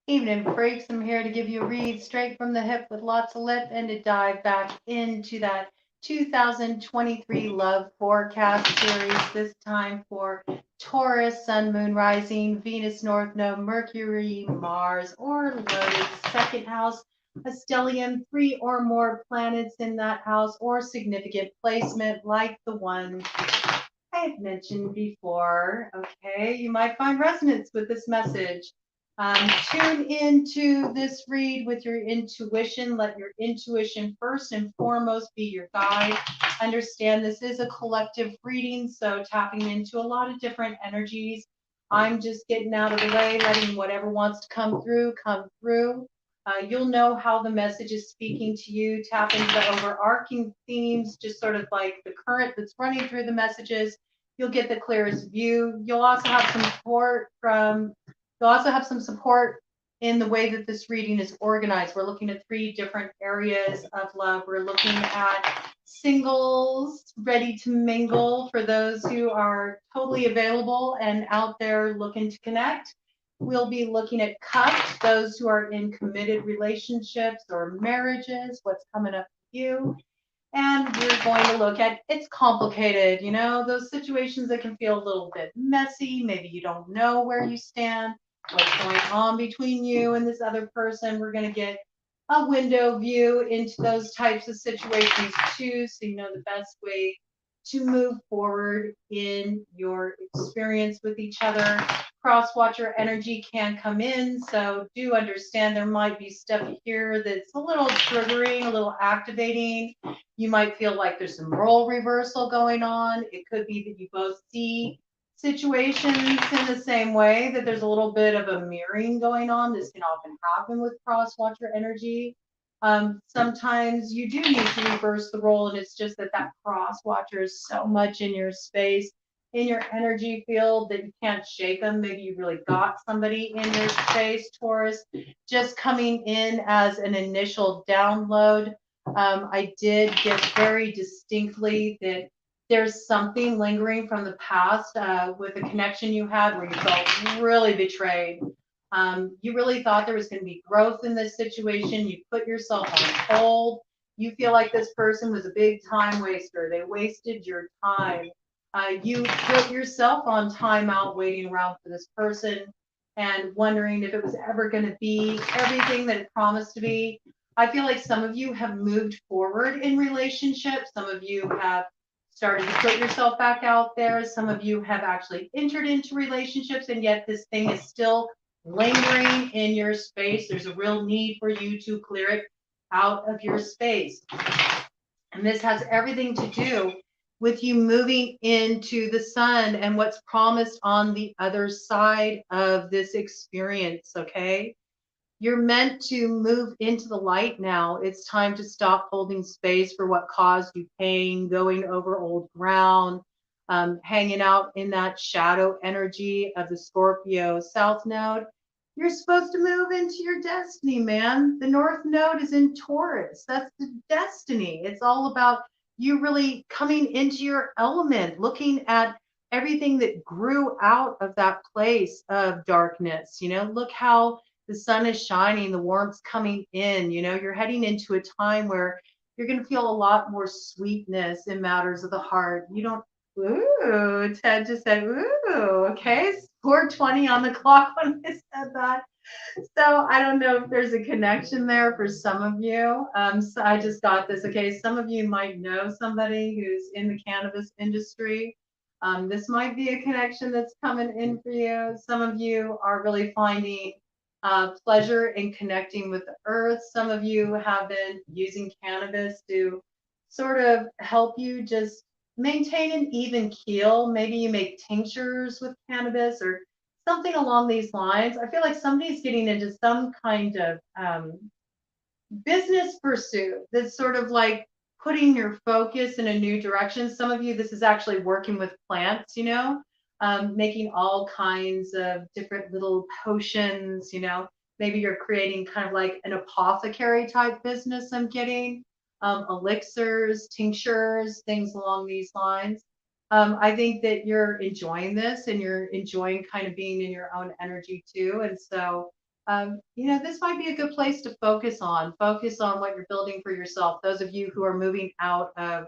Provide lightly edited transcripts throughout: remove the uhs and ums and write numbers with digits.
Evening freaks, I'm here to give you a read straight from the hip with lots of lip and to dive back into that 2023 love forecast series, this time for Taurus, Sun, Moon, Rising, Venus, North Node, Mercury, Mars, or Lotus, second house, a stellium, three or more planets in that house, or significant placement like the one I've mentioned before. Okay, you might find resonance with this message. Tune into this read with your intuition. Let your intuition first and foremost be your guide. Understand this is a collective reading, so tapping into a lot of different energies. I'm just getting out of the way, letting whatever wants to come through come through. You'll know how the message is speaking to you. Tap into the overarching themes, just sort of like the current that's running through the messages. You'll get the clearest view. You'll also have some support in the way that this reading is organized. We're looking at three different areas of love. We're looking at singles ready to mingle for those who are totally available and out there looking to connect. We'll be looking at cups, those who are in committed relationships or marriages, what's coming up for you. And we're going to look at it's complicated, those situations that can feel a little bit messy. Maybe you don't know where you stand, what's going on between you and this other person. We're going to get a window view into those types of situations too, so you know the best way to move forward in your experience with each other. Cross watcher energy can come in, so do understand there might be stuff here that's a little triggering, a little activating. You might feel like there's some role reversal going on. It could be that you both see situations in the same way, that there's a little bit of a mirroring going on. This can often happen with cross watcher energy. Sometimes you do need to reverse the role, and it's just that cross watcher is so much in your space, in your energy field, that you can't shake them. Maybe you really got somebody in your space, Taurus, just coming in as an initial download. I did get very distinctly that there's something lingering from the past with a connection you had where you felt really betrayed. You really thought there was going to be growth in this situation. You put yourself on hold. You feel like this person was a big time waster. They wasted your time. You put yourself on timeout waiting around for this person and wondering if it was ever going to be everything that it promised to be. I feel like some of you have moved forward in relationships. Some of you have started to put yourself back out there. Some of you have actually entered into relationships, and yet this thing is still lingering in your space. There's a real need for you to clear it out of your space. And this has everything to do with you moving into the sun and what's promised on the other side of this experience, okay? You're meant to move into the light now. It's time to stop holding space for what caused you pain, going over old ground, hanging out in that shadow energy of the Scorpio South Node. You're supposed to move into your destiny, man. The North Node is in Taurus. That's the destiny. It's all about you really coming into your element, looking at everything that grew out of that place of darkness. Look how the sun is shining, the warmth's coming in. You're heading into a time where you're going to feel a lot more sweetness in matters of the heart. You don't, ooh, Ted just said, ooh, okay, 4:20 on the clock when I said that. So I don't know if there's a connection there for some of you. So I just got this. Okay, some of you might know somebody who's in the cannabis industry. This might be a connection that's coming in for you. Some of you are really finding pleasure in connecting with the earth. Some of you have been using cannabis to sort of help you just maintain an even keel. Maybe you make tinctures with cannabis or something along these lines. I feel like somebody's getting into some kind of business pursuit that's sort of like putting your focus in a new direction. Some of you, this is actually working with plants, making all kinds of different little potions, maybe you're creating kind of like an apothecary type business. I'm getting elixirs, tinctures, things along these lines. I think that you're enjoying this and you're enjoying kind of being in your own energy too. And so This might be a good place to focus on what you're building for yourself. Those of you who are moving out of,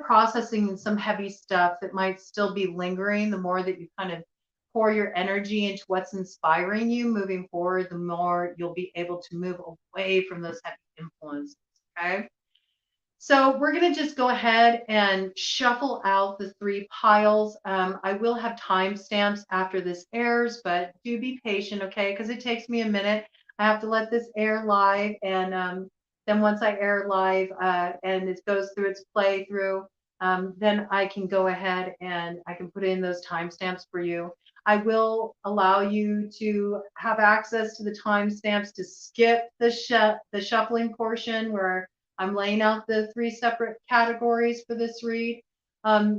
processing some heavy stuff that might still be lingering, the more that you kind of pour your energy into what's inspiring you moving forward, the more you'll be able to move away from those heavy influences. Okay. So we're going to just go ahead and shuffle out the 3 piles. I will have timestamps after this airs, but do be patient, okay? Because it takes me a minute. I have to let this air live, and then once I air live and it goes through its playthrough, then I can go ahead and I can put in those timestamps for you. I will allow you to have access to the timestamps to skip the shuffling portion where I'm laying out the 3 separate categories for this read.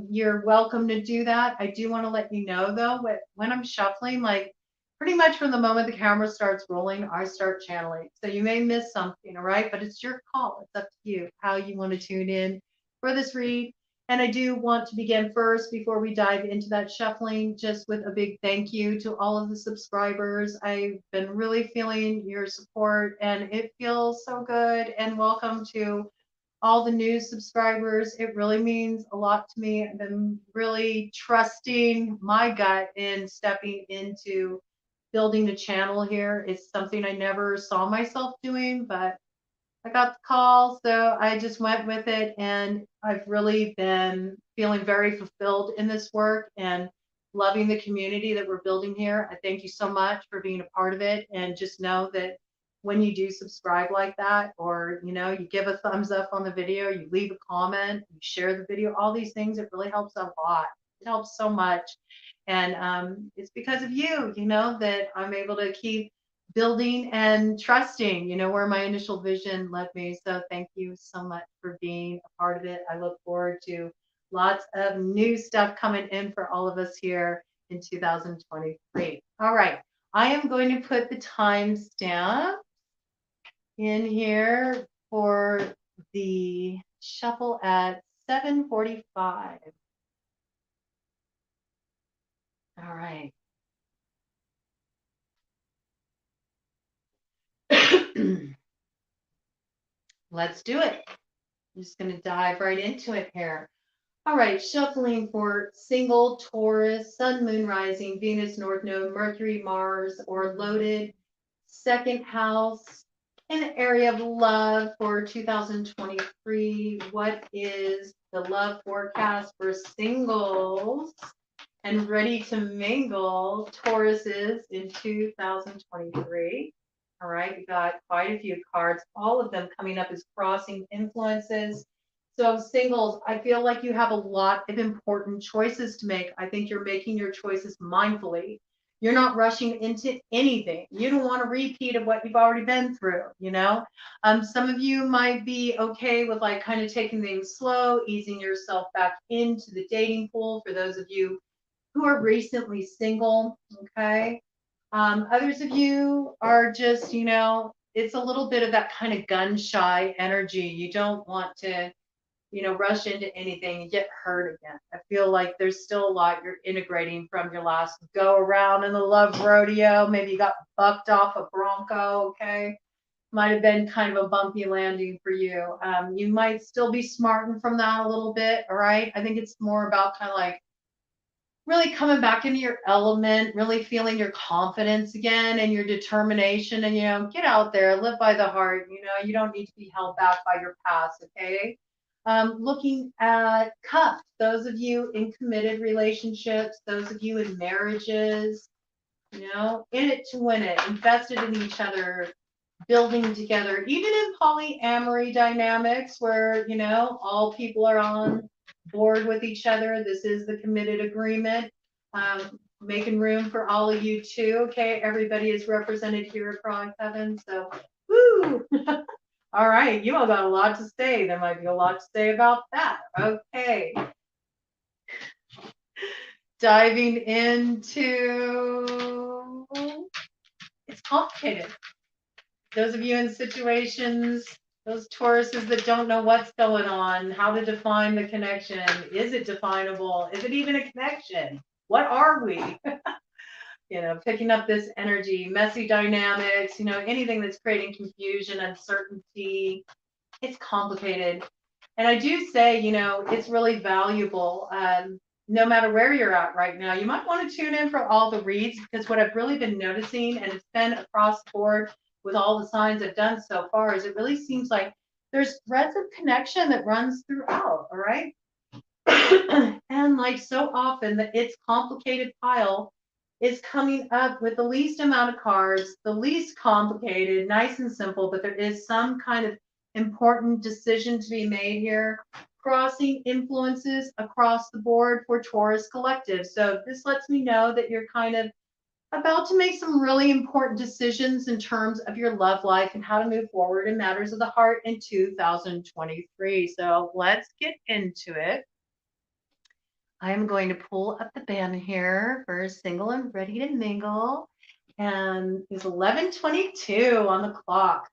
You're welcome to do that. I do want to let you know, though, when I'm shuffling, like pretty much from the moment the camera starts rolling, I start channeling. So you may miss something, all right? But it's your call. It's up to you how you want to tune in for this read. And I do want to begin first, before we dive into that shuffling, just with a big thank you to all of the subscribers. I've been really feeling your support, and it feels so good. And welcome to all the new subscribers. It really means a lot to me. I've been really trusting my gut in stepping into building the channel here. It's something I never saw myself doing, but I got the call, so I just went with it, and I've really been feeling very fulfilled in this work and loving the community that we're building here. I thank you so much for being a part of it, and just know that when you do subscribe like that, or you give a thumbs up on the video, you leave a comment, you share the video, all these things, it really helps a lot. It helps so much, and it's because of you, that I'm able to keep building and trusting, where my initial vision led me. So thank you so much for being a part of it. I look forward to lots of new stuff coming in for all of us here in 2023. All right. I am going to put the timestamp in here for the shuffle at 7:45. All right. Let's do it. I'm just going to dive right into it here. All right, shuffling for single, Taurus, Sun, Moon, Rising, Venus, North Node, Mercury, Mars, or loaded, second house, in the area of love for 2023. What is the love forecast for singles and ready to mingle Tauruses in 2023? All right, we got quite a few cards, all of them coming up as crossing influences. So singles, I feel like you have a lot of important choices to make. I think you're making your choices mindfully. You're not rushing into anything. You don't want a repeat of what you've already been through, Some of you might be okay with like kind of taking things slow, easing yourself back into the dating pool for those of you who are recently single, okay? Others of you are just, it's a little bit of that kind of gun shy energy. You don't want to, rush into anything and get hurt again. I feel like there's still a lot you're integrating from your last go around in the love rodeo. Maybe you got bucked off a Bronco, okay? Might have been kind of a bumpy landing for you. You might still be smarting from that a little bit, all right? I think it's more about kind of like really coming back into your element, really feeling your confidence again and your determination, and get out there, live by the heart. You don't need to be held back by your past, okay? Looking at cuffed, those of you in committed relationships, those of you in marriages, in it to win it, invested in each other, building together, even in polyamory dynamics where all people are on board with each other. This is the committed agreement. Making room for all of you too. Okay, everybody is represented here at Broad Coven. So, woo! All right, you all got a lot to say. There might be a lot to say about that. Okay. Diving into, it's complicated. Those of you in situations, those Tauruses that don't know what's going on, how to define the connection. Is it definable? Is it even a connection? What are we? picking up this energy, messy dynamics, anything that's creating confusion, uncertainty. It's complicated. And I do say, it's really valuable. No matter where you're at right now, you might want to tune in for all the reads, because what I've really been noticing, and it's been across the board with all the signs I've done so far, is it really seems like there's threads of connection that runs throughout. All right. And like so often, that it's complicated pile is coming up with the least amount of cards, the least complicated, nice and simple, but there is some kind of important decision to be made here. Crossing influences across the board for Taurus collective. So this lets me know that you're kind of about to make some really important decisions in terms of your love life and how to move forward in matters of the heart in 2023. So let's get into it. I am going to pull up the band here for Single and Ready to Mingle. And it's 11:22 on the clock.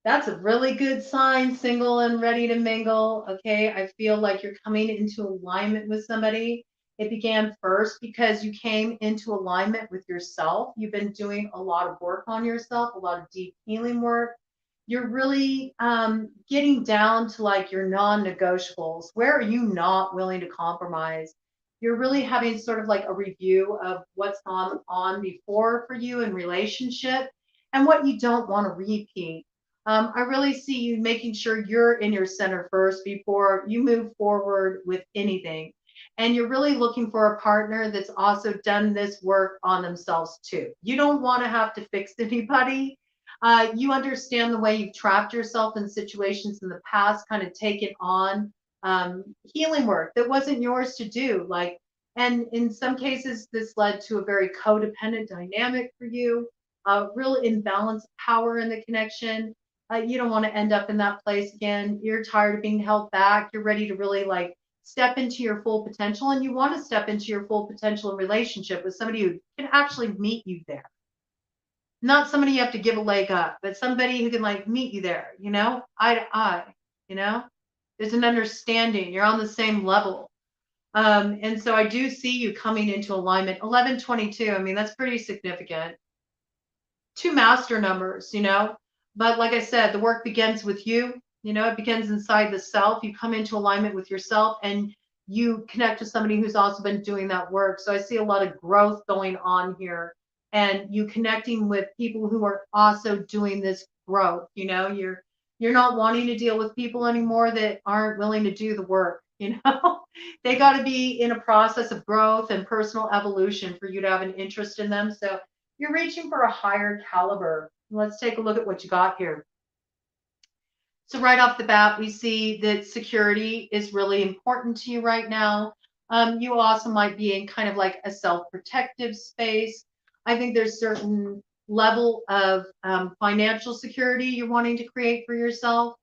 That's a really good sign, single and ready to mingle. Okay, I feel like you're coming into alignment with somebody. It began first because you came into alignment with yourself. You've been doing a lot of work on yourself, a lot of deep healing work. You're really getting down to like your non-negotiables. Where are you not willing to compromise? You're really having sort of like a review of what's gone on before for you in relationship and what you don't want to repeat. I really see you making sure you're in your center first before you move forward with anything. And you're really looking for a partner that's also done this work on themselves too. You don't want to have to fix anybody. You understand the way you've trapped yourself in situations in the past, kind of taken on healing work that wasn't yours to do. And in some cases, this led to a very codependent dynamic for you, a real imbalance of power in the connection. You don't want to end up in that place again. You're tired of being held back. You're ready to really like step into your full potential, and you want to step into your full potential in relationship with somebody who can actually meet you there. Not somebody you have to give a leg up, but somebody who can like meet you there, eye to eye, there's an understanding. You're on the same level. And so I do see you coming into alignment. 11:22. I mean, that's pretty significant. Two master numbers, But like I said, the work begins with you. It begins inside the self. You come into alignment with yourself and you connect with somebody who's also been doing that work. So I see a lot of growth going on here, and you connecting with people who are also doing this growth. You're not wanting to deal with people anymore that aren't willing to do the work. They got to be in a process of growth and personal evolution for you to have an interest in them. So you're reaching for a higher caliber. Let's take a look at what you got here. So right off the bat, we see that security is really important to you right now. You also might be in kind of like a self-protective space. I think there's certain level of financial security you're wanting to create for yourself.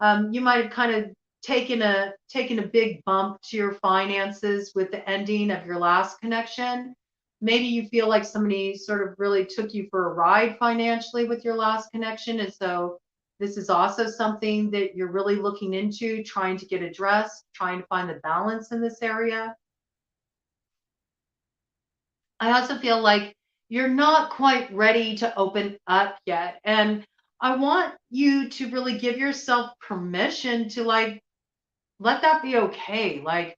You might have kind of taken a big bump to your finances with the ending of your last connection. Maybe you feel like somebody sort of really took you for a ride financially with your last connection. And so this is also something that you're really looking into, trying to get addressed, trying to find the balance in this area. I also feel like you're not quite ready to open up yet. And I want you to really give yourself permission to like, let that be okay. Like,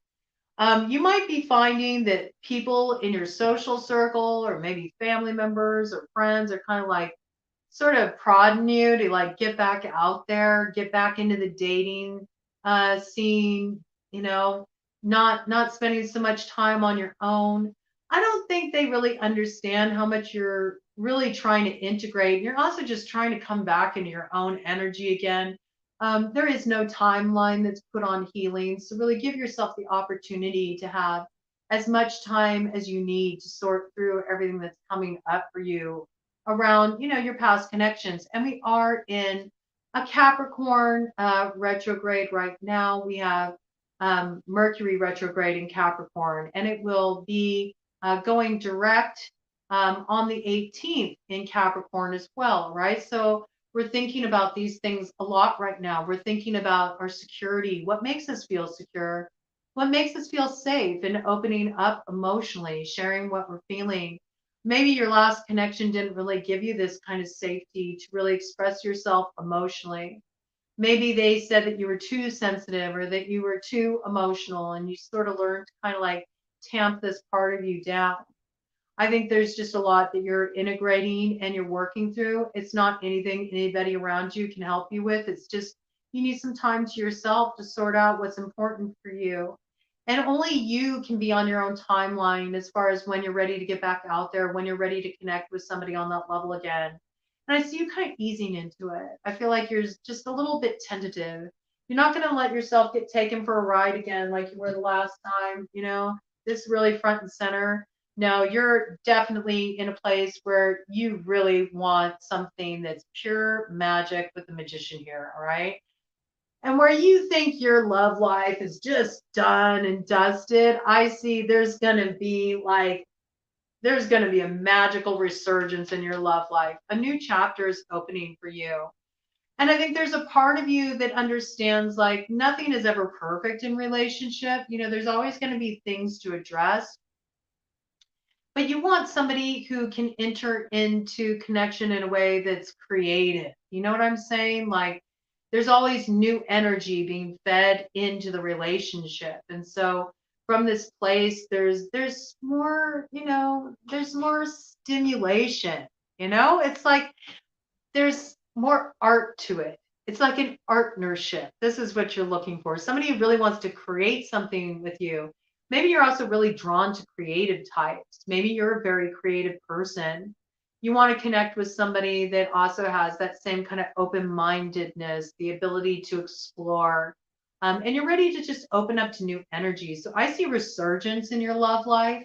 you might be finding that people in your social circle or maybe family members or friends are kind of like sort of prodding you to like get back out there, get back into the dating scene, not spending so much time on your own. I don't think they really understand how much you're really trying to integrate. You're also just trying to come back into your own energy again. There is no timeline that's put on healing. So really give yourself the opportunity to have as much time as you need to sort through everything that's coming up for you around, your past connections. And we are in a Capricorn retrograde right now. We have Mercury retrograde in Capricorn, and it will be going direct on the 18th in Capricorn as well, right? So we're thinking about these things a lot right now. We're thinking about our security, what makes us feel secure, what makes us feel safe, and opening up emotionally, sharing what we're feeling. maybe your last connection didn't really give you this kind of safety to really express yourself emotionally. Maybe they said that you were too sensitive or that you were too emotional, and you sort of learned to kind of like tamp this part of you down. I think there's just a lot that you're integrating and you're working through. It's not anything anybody around you can help you with. It's just you need some time to yourself to sort out what's important for you. And only you can be on your own timeline as far as when you're ready to get back out there, when you're ready to connect with somebody on that level again. And I see you kind of easing into it. I feel like you're just a little bit tentative. You're not going to let yourself get taken for a ride again like you were the last time, you know, this really front and center. No, you're definitely in a place where you really want something that's pure magic with the magician here, all right? And where you think your love life is just done and dusted, I see there's going to be a magical resurgence in your love life. A new chapter is opening for you. And I think there's a part of you that understands like nothing is ever perfect in relationship. You know, there's always going to be things to address, but you want somebody who can enter into connection in a way that's creative. You know what I'm saying? Like there's always new energy being fed into the relationship. And so from this place, there's more, you know, there's more stimulation. You know, it's like there's more art to it. It's like an partnership. This is what you're looking for. Somebody who really wants to create something with you. Maybe you're also really drawn to creative types. Maybe you're a very creative person. You want to connect with somebody that also has that same kind of open mindedness, the ability to explore, and you're ready to just open up to new energies. So I see resurgence in your love life.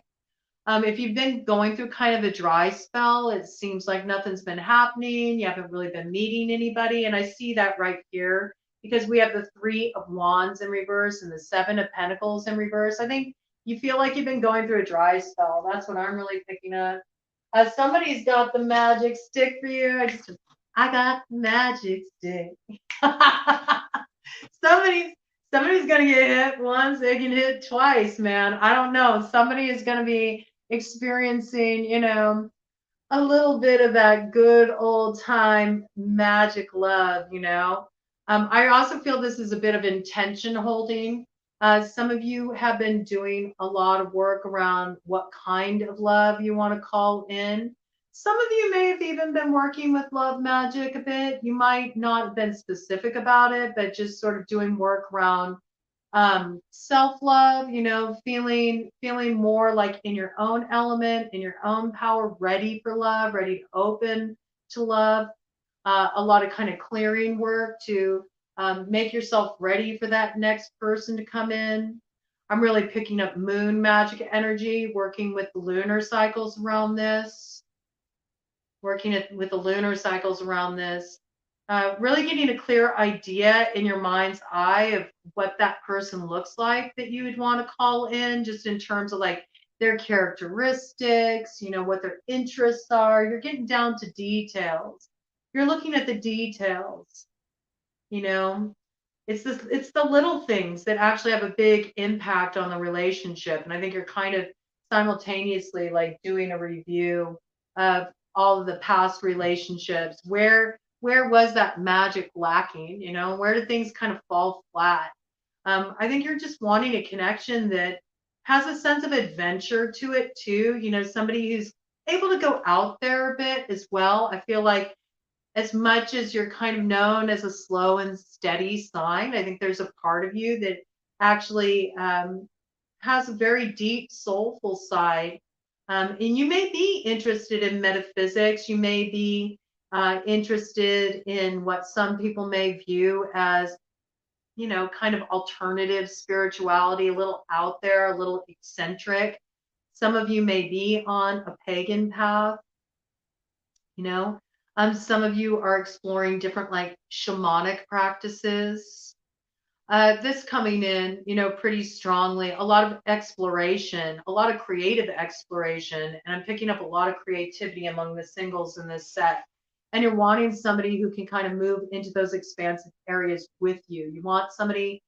If you've been going through kind of a dry spell, it seems like nothing's been happening. You haven't really been meeting anybody. And I see that right here because we have the Three of Wands in reverse and the Seven of Pentacles in reverse. I think you feel like you've been going through a dry spell. That's what I'm really picking up. Somebody's got the magic stick for you. I got the magic stick. somebody's somebody's gonna get hit once, they can hit twice, man. I don't know. Somebody is gonna be experiencing, you know, a little bit of that good old time magic love, you know. I also feel this is a bit of intention holding. Some of you have been doing a lot of work around what kind of love you want to call in. Some of you may have even been working with love magic a bit. You might not have been specific about it, but just sort of doing work around self-love, you know, feeling more like in your own element, in your own power, ready for love, ready to open to love. A lot of kind of clearing work to make yourself ready for that next person to come in. I'm really picking up moon magic energy, working with the lunar cycles around this, with the lunar cycles around this. Really getting a clear idea in your mind's eye of what that person looks like that you would want to call in, just in terms of like their characteristics, you know, what their interests are. You're getting down to details. You're looking at the details, you know. It's the little things that actually have a big impact on the relationship. And I think you're kind of simultaneously like doing a review of all of the past relationships. Where was that magic lacking? You know, where did things kind of fall flat? I think you're just wanting a connection that has a sense of adventure to it too. You know, somebody who's able to go out there a bit as well. I feel like as much as you're kind of known as a slow and steady sign, I think there's a part of you that actually has a very deep, soulful side. And you may be interested in metaphysics. You may be interested in what some people may view as, you know, kind of alternative spirituality, a little out there, a little eccentric. Some of you may be on a pagan path, you know. Some of you are exploring different like shamanic practices. This coming in, you know, pretty strongly, a lot of exploration, a lot of creative exploration, and I'm picking up a lot of creativity among the singles in this set. And you're wanting somebody who can kind of move into those expansive areas with you. You want somebody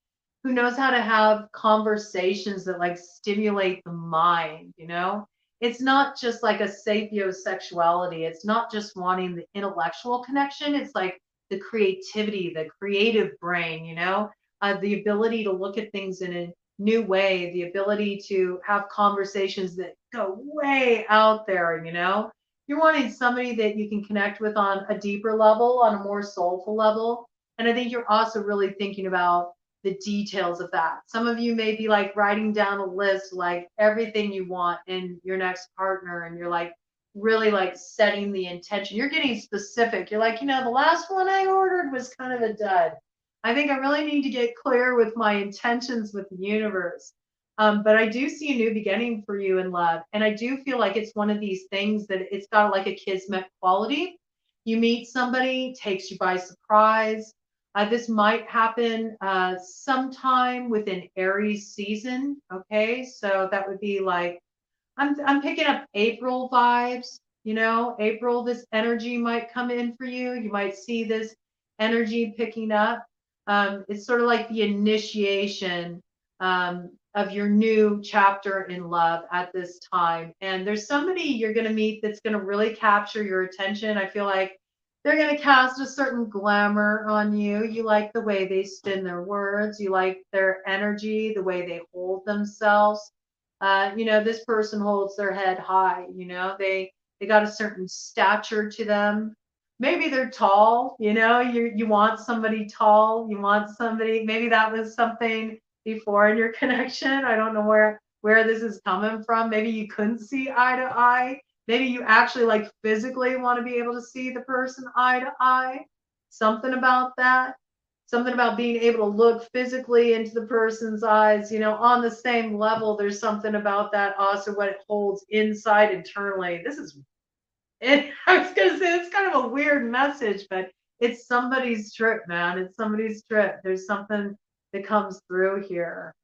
who knows how to have conversations that like stimulate the mind, you know? it's not just like a sapiosexuality. It's not just wanting the intellectual connection. It's like the creativity, the creative brain, the ability to look at things in a new way, the ability to have conversations that go way out there, You're wanting somebody that you can connect with on a deeper level, on a more soulful level. And I think you're also really thinking about the details of that. Some of you may be like writing down a list, like everything you want in your next partner, and you're like really like setting the intention. You're getting specific. You're like, the last one I ordered was kind of a dud. I think I really need to get clear with my intentions with the universe. But I do see a new beginning for you in love. And I do feel like it's one of these things that it's got like a kismet quality. You meet somebody, takes you by surprise. This might happen sometime within Aries season. Okay, so that would be like, I'm picking up April vibes. April, this energy might come in for you. You might see this energy picking up. It's sort of like the initiation of your new chapter in love at this time. And there's somebody you're going to meet that's going to really capture your attention. I feel like they're going to cast a certain glamour on you. You like the way they spin their words. You like their energy, the way they hold themselves. This person holds their head high. They got a certain stature to them. Maybe they're tall. You want somebody tall. You want somebody. Maybe that was something before in your connection. I don't know where this is coming from. Maybe you couldn't see eye to eye. Maybe you actually like physically want to be able to see the person eye to eye. Something about that. Something about being able to look physically into the person's eyes, on the same level. There's something about that also what it holds inside internally. This is it. I was going to say it's kind of a weird message, but it's somebody's trip, man. It's somebody's trip. There's something that comes through here.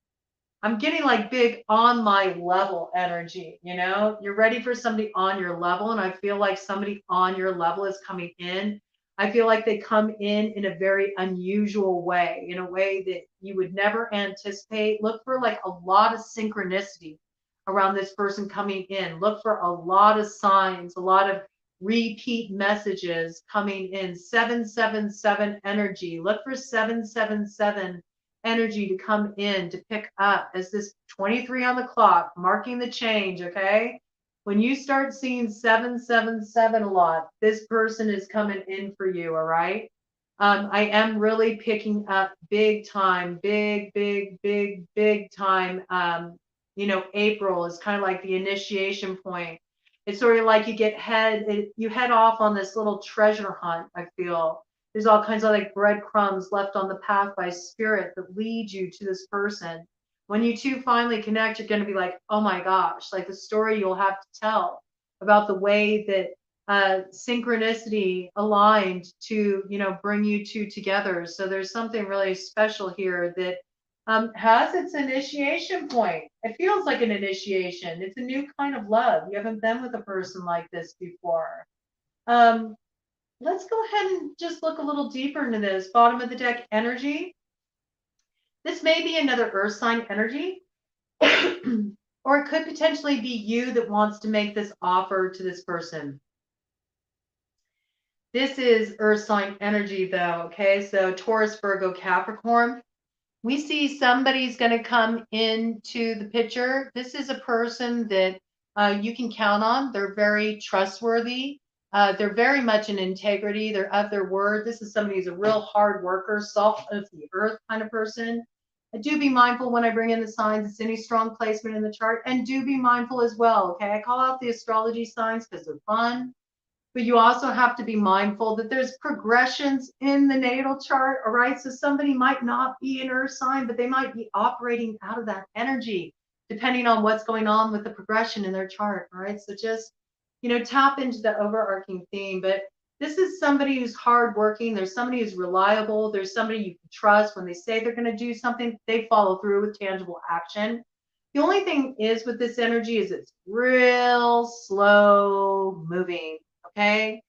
I'm getting like big on my level energy, You're ready for somebody on your level. And I feel like somebody on your level is coming in. I feel like they come in a very unusual way, in a way that you would never anticipate. Look for like a lot of synchronicity around this person coming in. Look for a lot of signs, a lot of repeat messages coming in. 777 energy. Look for 777 energy to come in, to pick up as this 23 on the clock, marking the change, okay? When you start seeing 777 a lot, this person is coming in for you, all right? I am really picking up big time, big time. April is kind of like the initiation point. It's sort of like you head off on this little treasure hunt, I feel. There's all kinds of like breadcrumbs left on the path by spirit that lead you to this person. When you two finally connect, you're going to be like, oh my gosh, like the story you'll have to tell about the way that synchronicity aligned to, bring you two together. So there's something really special here that has its initiation point. It feels like an initiation. It's a new kind of love. You haven't been with a person like this before. Let's go ahead and just look a little deeper into this. Bottom of the deck energy. This may be another earth sign energy, or it could potentially be you that wants to make this offer to this person. This is earth sign energy though, okay? So Taurus, Virgo, Capricorn. We see somebody's going to come into the picture. This is a person that you can count on. They're very trustworthy. They're very much in integrity. They're of their word. This is somebody who's a real hard worker, salt of the earth kind of person. Do be mindful when I bring in the signs. It's any strong placement in the chart. And do be mindful as well, okay? I call out the astrology signs because they're fun. But you also have to be mindful that there's progressions in the natal chart, all right? So somebody might not be an earth sign, but they might be operating out of that energy, depending on what's going on with the progression in their chart, all right? So just, tap into the overarching theme. But this is somebody who's hardworking. There's somebody who's reliable. There's somebody you can trust. When they say they're going to do something, they follow through with tangible action. The only thing is with this energy is it's real slow moving. Okay.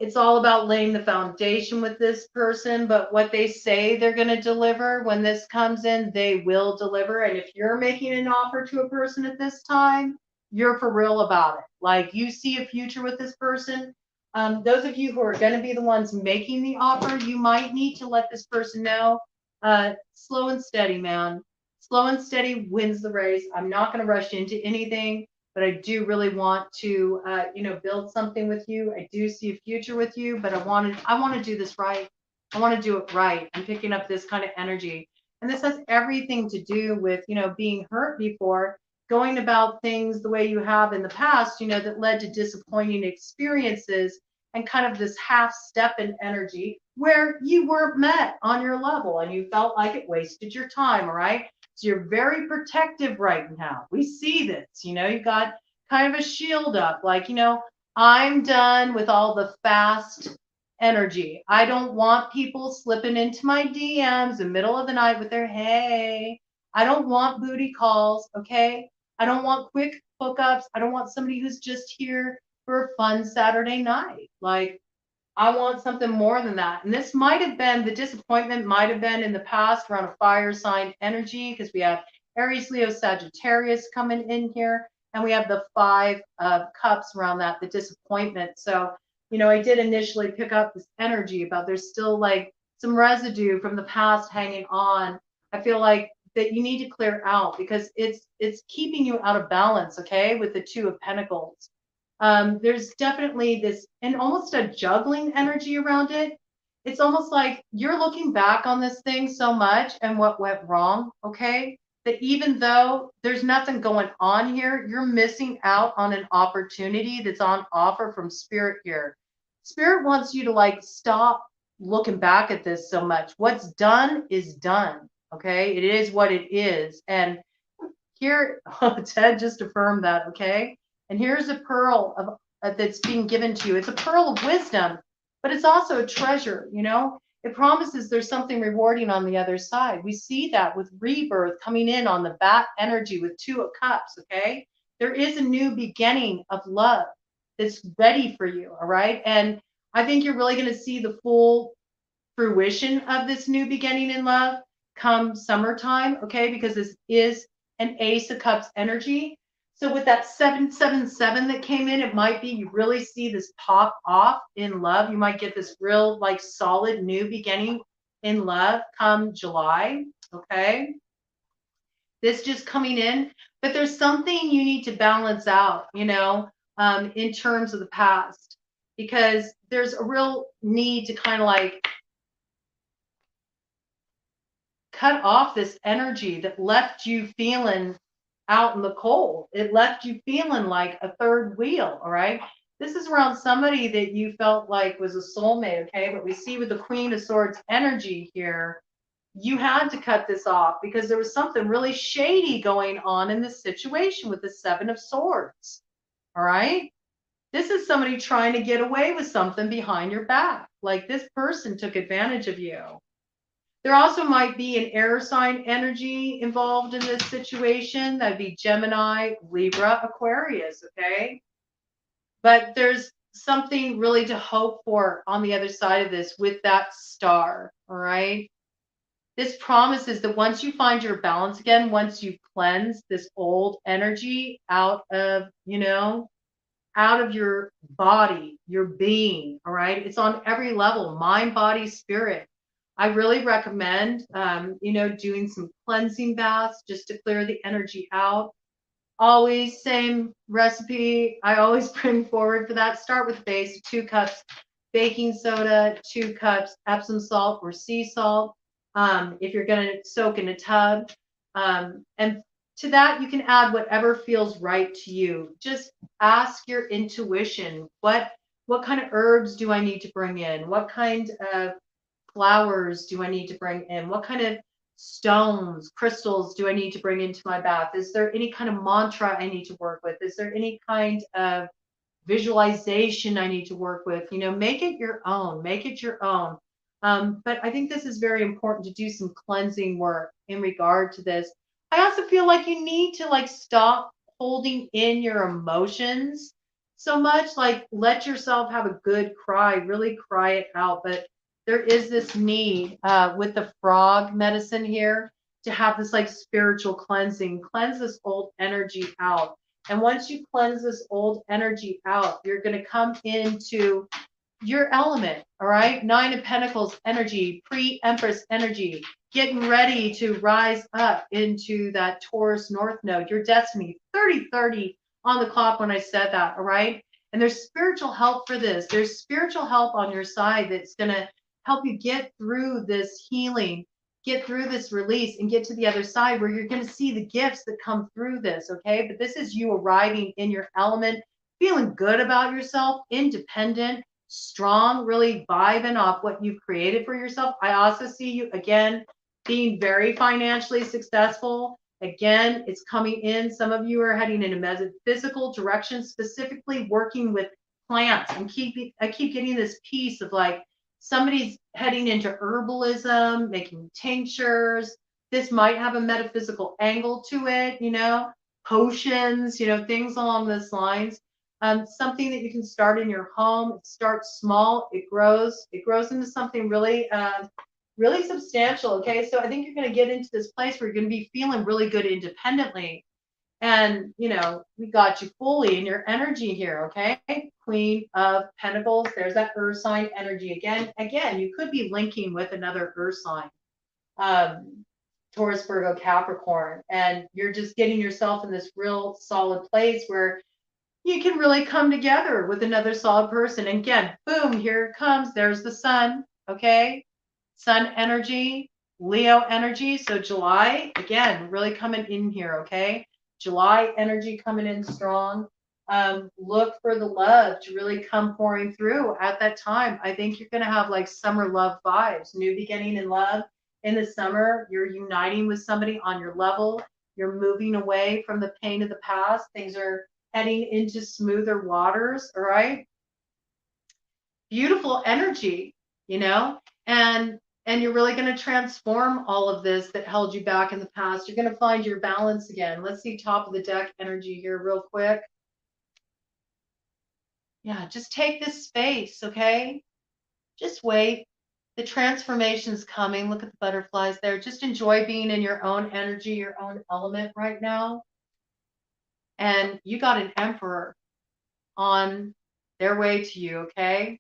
It's all about laying the foundation with this person, but what they say they're going to deliver when this comes in, they will deliver. And if you're making an offer to a person at this time, you're for real about it. Like you see a future with this person. Those of you who are going to be the ones making the offer, you might need to let this person know, slow and steady, man. Slow and steady wins the race. I'm not going to rush into anything, but I do really want to, build something with you. I do see a future with you, but I want to do this right. I want to do it right. I'm picking up this kind of energy. And this has everything to do with, being hurt before, going about things the way you have in the past, that led to disappointing experiences and kind of this half step in energy where you weren't met on your level and you felt like it wasted your time. All right. So you're very protective right now. We see this, you got kind of a shield up, like, I'm done with all the fast energy. I don't want people slipping into my DMs in the middle of the night with their, hey, I don't want booty calls. Okay. I don't want quick hookups. I don't want somebody who's just here for a fun Saturday night. Like, I want something more than that. And this might have been, the disappointment might have been in the past around a fire sign energy, because we have Aries, Leo, Sagittarius coming in here. And we have the 5 of cups around that, the disappointment. So, I did initially pick up this energy about there's still like some residue from the past hanging on. I feel like that you need to clear out because it's keeping you out of balance, okay, with the 2 of Pentacles. There's definitely this, and almost a juggling energy around it. It's almost like you're looking back on this thing so much and what went wrong, okay, that even though there's nothing going on here, you're missing out on an opportunity that's on offer from Spirit here. Spirit wants you to like stop looking back at this so much. What's done is done, okay? It is what it is. And here, Ted just affirmed that, okay? And here's a pearl of that's being given to you. It's a pearl of wisdom, but it's also a treasure, It promises there's something rewarding on the other side. We see that with rebirth coming in on the bat energy with 2 of cups, okay? There is a new beginning of love that's ready for you, all right? And I think you're really going to see the full fruition of this new beginning in love come summertime, okay? Because this is an Ace of Cups energy. So with that 777 that came in, it might be you really see this pop off in love. You might get this real like solid new beginning in love come July, okay? This just coming in, but there's something you need to balance out, in terms of the past, because there's a real need to kind of like cut off this energy that left you feeling out in the cold. It left you feeling like a third wheel, all right? This is around somebody that you felt like was a soulmate, okay? But we see with the Queen of Swords energy here, you had to cut this off because there was something really shady going on in this situation with the 7 of Swords, all right? This is somebody trying to get away with something behind your back. Like this person took advantage of you. There also might be an air sign energy involved in this situation. That'd be Gemini, Libra, Aquarius, okay? But there's something really to hope for on the other side of this with that star, all right? This promises that once you find your balance again, once you cleanse this old energy out of, out of your body, your being, all right? It's on every level, mind, body, spirit. I really recommend, doing some cleansing baths just to clear the energy out. Always same recipe. I always bring forward for that. Start with base, 2 cups baking soda, 2 cups Epsom salt or sea salt. If you're going to soak in a tub. And to that, you can add whatever feels right to you. Just ask your intuition. What kind of herbs do I need to bring in? What kind of flowers do I need to bring in? What kind of stones, crystals do I need to bring into my bath? Is there any kind of mantra I need to work with? Is there any kind of visualization I need to work with? Make it your own. Make it your own. But I think this is very important to do some cleansing work in regard to this. I also feel like you need to like stop holding in your emotions so much. Like let yourself have a good cry, really cry it out. But there is this need with the frog medicine here to have this like spiritual cleansing, cleanse this old energy out. And once you cleanse this old energy out, you're going to come into your element, all right? 9 of Pentacles energy, pre-Empress energy, getting ready to rise up into that Taurus North Node, your destiny, 30-30 on the clock when I said that, all right? And there's spiritual help for this. There's spiritual help on your side that's going to help you get through this healing, get through this release, and get to the other side where you're going to see the gifts that come through this, okay? But this is you arriving in your element, feeling good about yourself, independent, strong, really vibing off what you've created for yourself. I also see you, again, being very financially successful. Again, it's coming in. Some of you are heading in a metaphysical direction, specifically working with plants. And I keep getting this piece of like somebody's heading into herbalism, making tinctures. This might have a metaphysical angle to it, you know, potions, you know, things along those lines. Something that you can start in your home. It starts small, it grows into something really, really substantial. Okay, so I think you're going to get into this place where you're going to be feeling really good independently, and you know, we got you fully in your energy here. Okay, Queen of Pentacles. There's that Earth sign energy again. Again, you could be linking with another Earth sign. Taurus, Virgo, Capricorn, and you're just getting yourself in this real solid place where you can really come together with another solid person. And again, boom, here it comes. There's the sun. Okay. Sun energy, Leo energy. So July, again, really coming in here. Okay. July energy coming in strong. Look for the love to really come pouring through at that time. I think you're going to have like summer love vibes, new beginning in love in the summer. You're uniting with somebody on your level. You're moving away from the pain of the past. Things are heading into smoother waters, all right? Beautiful energy, you know, and you're really going to transform all of this that held you back in the past. You're going to find your balance again. Let's see top of the deck energy here real quick. Yeah, just take this space, okay? Just wait. The transformation's coming. Look at the butterflies there. Just enjoy being in your own energy, your own element right now. And you got an emperor on their way to you, okay?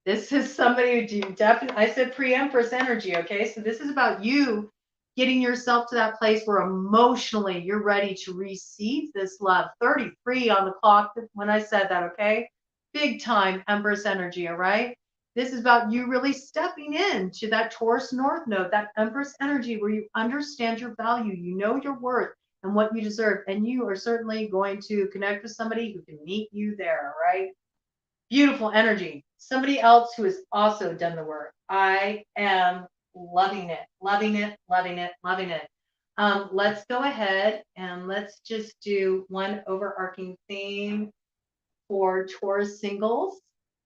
This is somebody who definitely, I said pre-Empress energy, okay? So this is about you getting yourself to that place where emotionally you're ready to receive this love. 33 on the clock when I said that, okay? Big time Empress energy, all right? This is about you really stepping into that Taurus North Node, that Empress energy where you understand your value, you know your worth and what you deserve. And you are certainly going to connect with somebody who can meet you there, right? Beautiful energy. Somebody else who has also done the work. I am loving it, loving it, loving it, loving it. Let's go ahead and let's just do one overarching theme for Taurus singles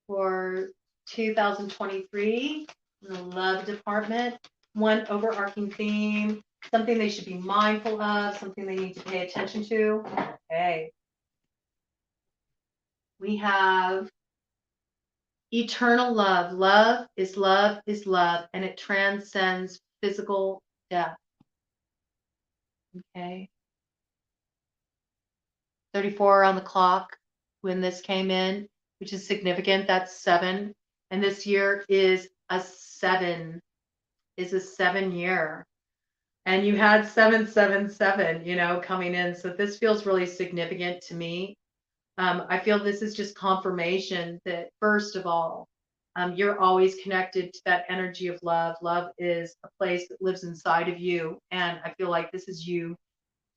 for 2023 in the love department. One overarching theme, something they should be mindful of, something they need to pay attention to. Okay. We have eternal love. Love is love is love, and it transcends physical death. Okay. 34 on the clock when this came in, which is significant. That's 7. And this year is a 7, is a 7 year. And you had 777, you know, coming in. So this feels really significant to me. I feel this is just confirmation that, first of all, you're always connected to that energy of love. Love is a place that lives inside of you. And I feel like this is you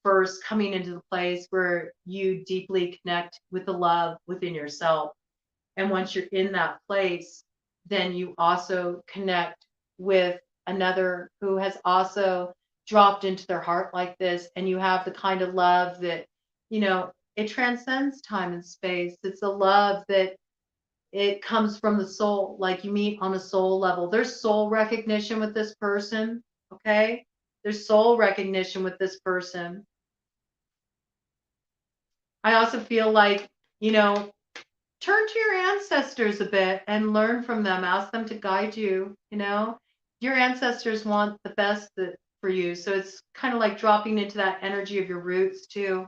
first coming into the place where you deeply connect with the love within yourself. And once you're in that place, then you also connect with another who has also dropped into their heart like this. And you have the kind of love that, you know, it transcends time and space. It's a love that it comes from the soul, like you meet on a soul level. There's soul recognition with this person, okay? There's soul recognition with this person. I also feel like, you know, turn to your ancestors a bit and learn from them. Ask them to guide you, you know? Your ancestors want the best for you. So it's kind of like dropping into that energy of your roots too.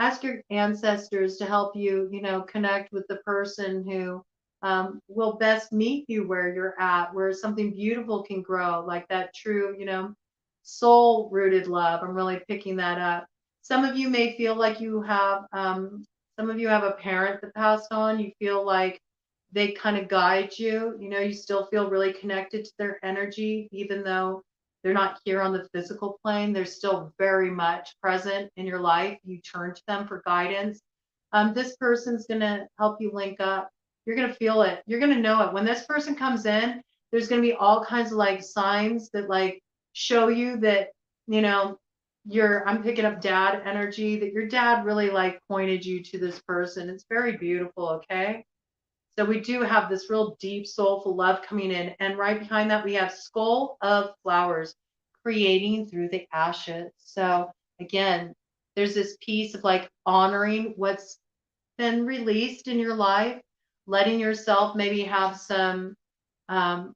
ask your ancestors to help you, connect with the person who will best meet you where you're at, where something beautiful can grow, like that true, soul rooted love. I'm really picking that up. Some of you may feel like some of you have a parent that passed on. You feel like they kind of guide you. You still feel really connected to their energy, even though they're not here on the physical plane. They're still very much present in your life. You turn to them for guidance. This person's going to help you link up. You're going to feel it. You're going to know it. When this person comes in, there's going to be all kinds of like signs that like show you that, I'm picking up dad energy, that your dad really like pointed you to this person. It's very beautiful. Okay. So we do have this real deep, soulful love coming in. And right behind that, we have skull of flowers creating through the ashes. So again, there's this piece of like honoring what's been released in your life, letting yourself maybe have some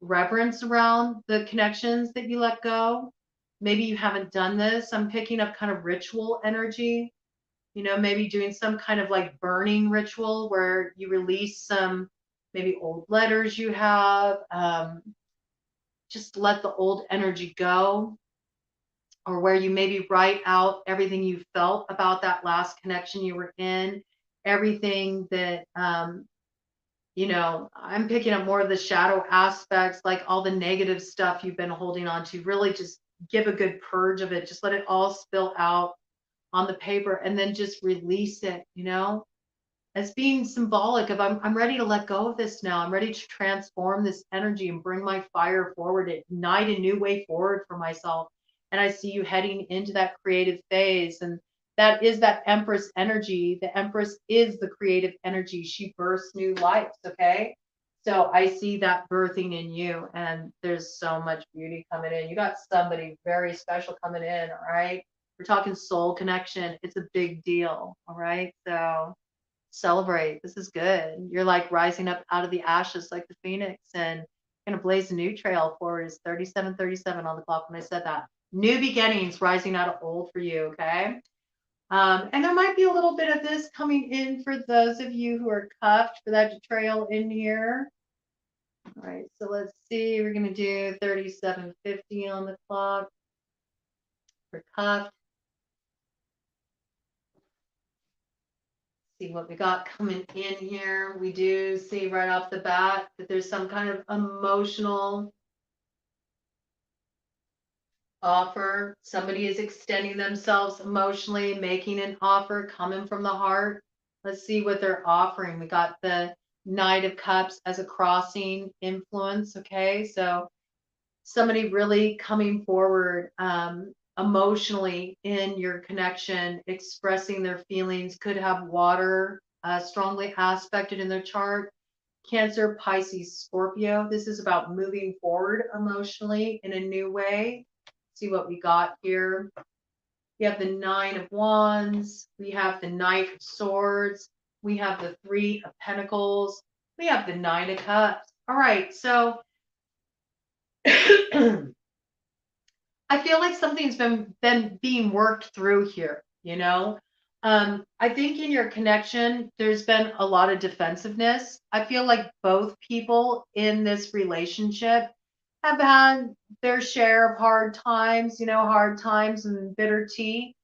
reverence around the connections that you let go. Maybe you haven't done this. I'm picking up kind of ritual energy, maybe doing some kind of like burning ritual where you release some maybe old letters you have, just let the old energy go, or where you maybe write out everything you felt about that last connection you were in, everything that, I'm picking up more of the shadow aspects, like all the negative stuff you've been holding on to. Really just give a good purge of it. Just let it all spill out on the paper and then just release it, as being symbolic of I'm ready to let go of this now. I'm ready to transform this energy and bring my fire forward, ignite a new way forward for myself. And I see you heading into that creative phase. And that is that Empress energy. The Empress is the creative energy. She births new lives. Okay. So I see that birthing in you, and there's so much beauty coming in. You got somebody very special coming in. All right. We're talking soul connection. It's a big deal. All right. So celebrate. This is good. You're like rising up out of the ashes like the phoenix, and going to blaze a new trail forward. It's 37:37 on the clock when I said that. New beginnings rising out of old for you. Okay. And there might be a little bit of this coming in for those of you who are cuffed, for that to trail in here. All right, so let's see. We're going to do 37:50 on the clock for cuffed. See what we got coming in here. We do see right off the bat that there's some kind of emotional offer. Somebody is extending themselves emotionally, making an offer coming from the heart. Let's see what they're offering. We got the Knight of Cups as a crossing influence. Okay, so somebody really coming forward emotionally in your connection, expressing their feelings, could have water strongly aspected in their chart. Cancer, Pisces, Scorpio. This is about moving forward emotionally in a new way. See what we got here. We have the Nine of Wands. We have the Knight of Swords. We have the Three of Pentacles. We have the Nine of Cups. All right, so I feel like something's been being worked through here, I think in your connection, there's been a lot of defensiveness. I feel like both people in this relationship have had their share of hard times, hard times and bitter tea.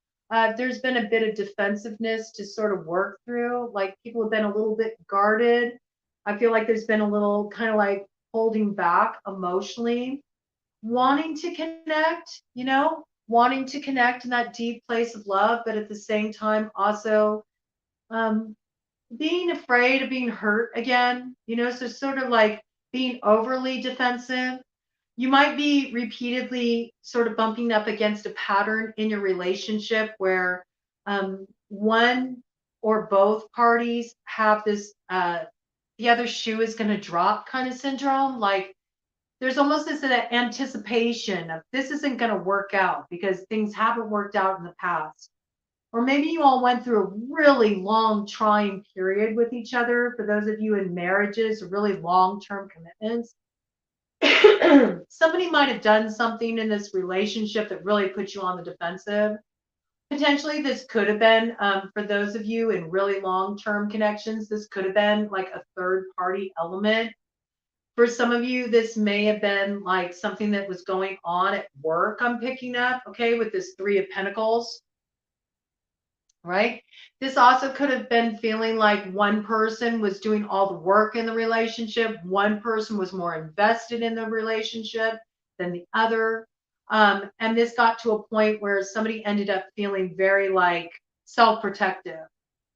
There's been a bit of defensiveness to sort of work through. Like people have been a little bit guarded. I feel like there's been a little kind of like holding back emotionally, wanting to connect, wanting to connect in that deep place of love, but at the same time also being afraid of being hurt again, so sort of like being overly defensive. You might be repeatedly sort of bumping up against a pattern in your relationship where one or both parties have this the other shoe is going to drop kind of syndrome. Like there's almost this anticipation of this isn't going to work out because things haven't worked out in the past. Or maybe you all went through a really long trying period with each other. For those of you in marriages, really long-term commitments. Somebody might have done something in this relationship that really put you on the defensive. Potentially, this could have been, for those of you in really long-term connections, this could have been like a third-party element. For some of you, this may have been like something that was going on at work, I'm picking up, okay, with this Three of Pentacles, right? This also could have been feeling like one person was doing all the work in the relationship, one person was more invested in the relationship than the other. And this got to a point where somebody ended up feeling very like self-protective.